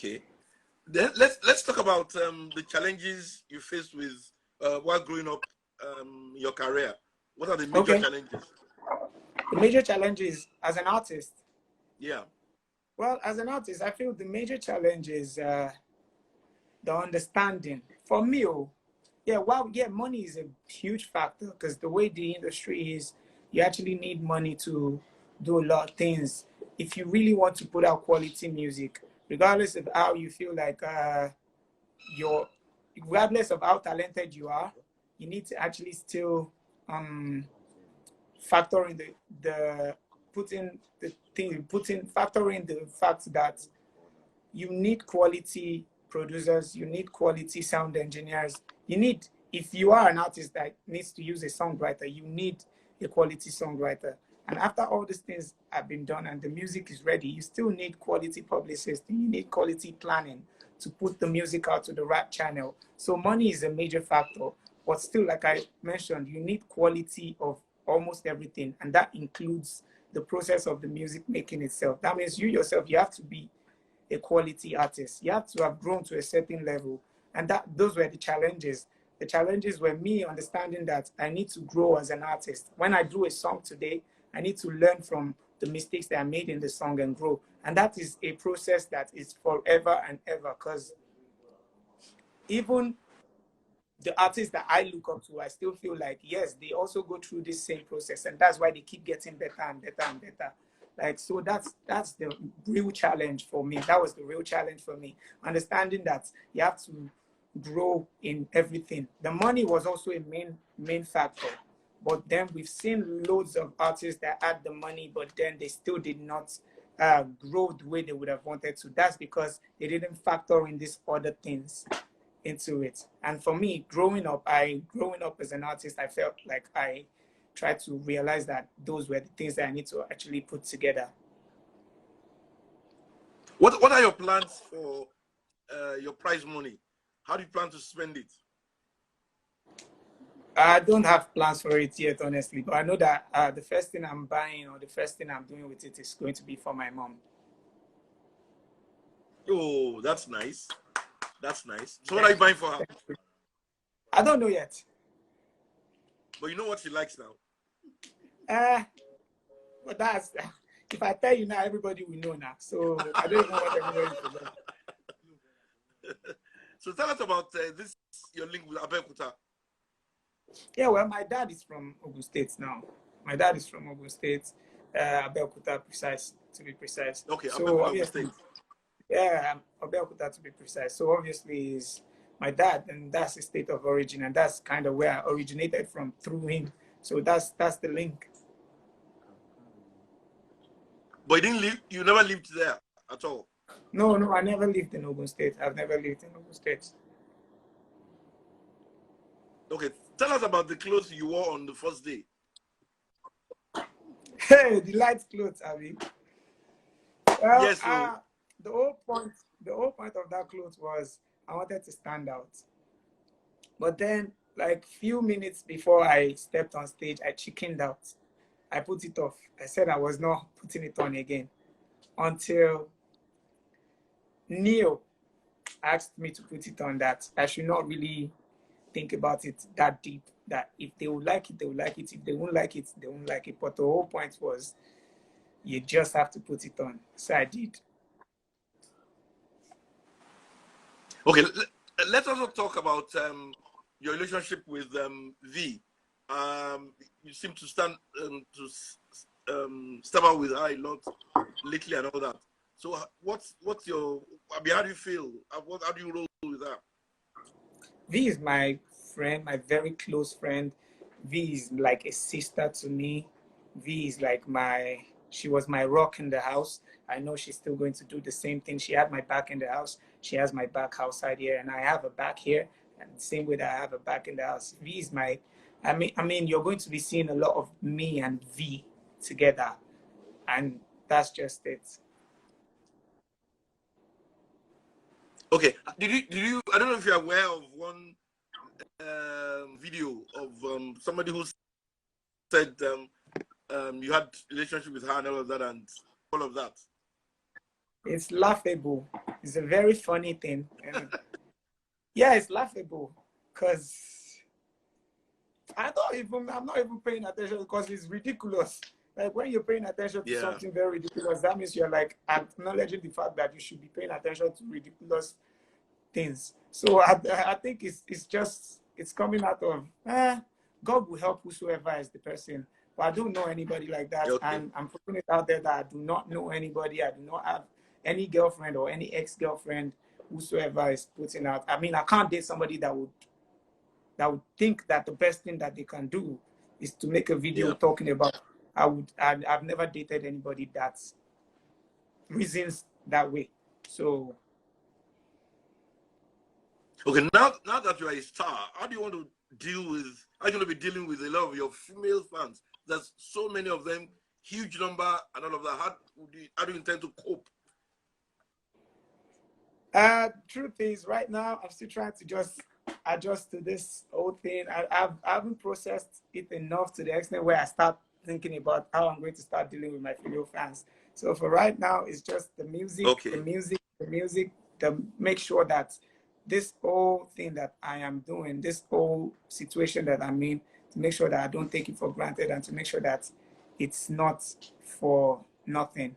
Okay. Then let's talk about the challenges you faced with while growing up your career. What are the major challenges? The major challenges as an artist. Yeah. Well, as an artist, I feel the major challenge is the understanding. For me, money is a huge factor because the way the industry is, you actually need money to do a lot of things. If you really want to put out quality music, regardless of how you feel like regardless of how talented you are, you need to actually still factor in factor in the fact that you need quality producers, you need quality sound engineers. If you are an artist that needs to use a songwriter, you need a quality songwriter. And after all these things have been done and the music is ready, you still need quality publicists. You need quality planning to put the music out to the right channel. So money is a major factor, but still, like I mentioned, you need quality of almost everything. And that includes the process of the music making itself. That means you yourself, you have to be a quality artist. You have to have grown to a certain level. And those were the challenges. The challenges were me understanding that I need to grow as an artist. When I do a song today, I need to learn from the mistakes that I made in the song and grow. And that is a process that is forever and ever, because even the artists that I look up to, I still feel like, yes, they also go through this same process. And that's why they keep getting better and better and better. Like, so that's the real challenge for me. That was the real challenge for me. Understanding that you have to grow in everything. The money was also a main factor. But then we've seen loads of artists that had the money, but then they still did not grow the way they would have wanted to. That's because they didn't factor in these other things into it. And for me, growing up as an artist, I felt like I tried to realize that those were the things that I need to actually put together. What are your plans for your prize money? How do you plan to spend it? I don't have plans for it yet, honestly, but I know that the first thing I'm buying or the first thing I'm doing with it is going to be for my mom. Oh, that's nice. That's nice. So what are you buying for her? I don't know yet. But you know what she likes now? But that's, if I tell you now, everybody will know now. So I don't even want everybody to know. So tell us about your link with Abeokuta. Yeah, well, my dad is from Ogun State now. My dad is from Ogun State, Abeokuta, to be precise. Okay, so obviously, yeah, Abeokuta to be precise. So obviously, is my dad, and that's his state of origin, and that's kind of where I originated from through him. So that's the link. But you never lived there at all? No, I never lived in Ogun State. I've never lived in Ogun State. Okay, tell us about the clothes you wore on the first day. Hey, the light clothes, Abby. Well, yes, the whole point of that clothes was I wanted to stand out. But then, like few minutes before I stepped on stage, I chickened out. I put it off. I said I was not putting it on again until Neil asked me to put it on, that I should not really think about it that deep, that if they would like it, they would like it. If they won't like it, they won't like it. But the whole point was you just have to put it on. So I did. Okay, let's also talk about your relationship with V. You seem to step out with her a lot lately and all that. So what's your, I mean, how do you feel? How do you roll with her? V is my friend, my very close friend. V is like a sister to me. V is like she was my rock in the house. I know she's still going to do the same thing. She had my back in the house. She has my back outside here, and I have a back here. And the same way that I have a back in the house. V is I mean, you're going to be seeing a lot of me and V together. And that's just it. Okay, did you? I don't know if you're aware of one video of somebody who said you had a relationship with her and all of that. It's laughable. It's a very funny thing. And yeah, it's laughable because I'm not even paying attention because it's ridiculous. Like when you're paying attention to something very ridiculous, that means you're like acknowledging the fact that you should be paying attention to ridiculous things. So I think it's coming out of God will help whosoever is the person. But I don't know anybody like that. Okay. And I'm putting it out there that I do not know anybody. I do not have any girlfriend or any ex-girlfriend whosoever is putting out. I mean, I can't date somebody that would think that the best thing that they can do is to make a video talking about. I've never dated anybody that reasons that way. So okay, now that you are a star, how do you want to deal with? How are you going to be dealing with a lot of your female fans? There's so many of them, huge number, and all of that. How do you intend to cope? Truth is, right now I'm still trying to just adjust to this whole thing. I haven't processed it enough to the extent where I start thinking about how I'm going to start dealing with my female fans. So for right now, it's just the music, the music, to make sure that this whole thing that I am doing, this whole situation that I'm in, to make sure that I don't take it for granted and to make sure that it's not for nothing.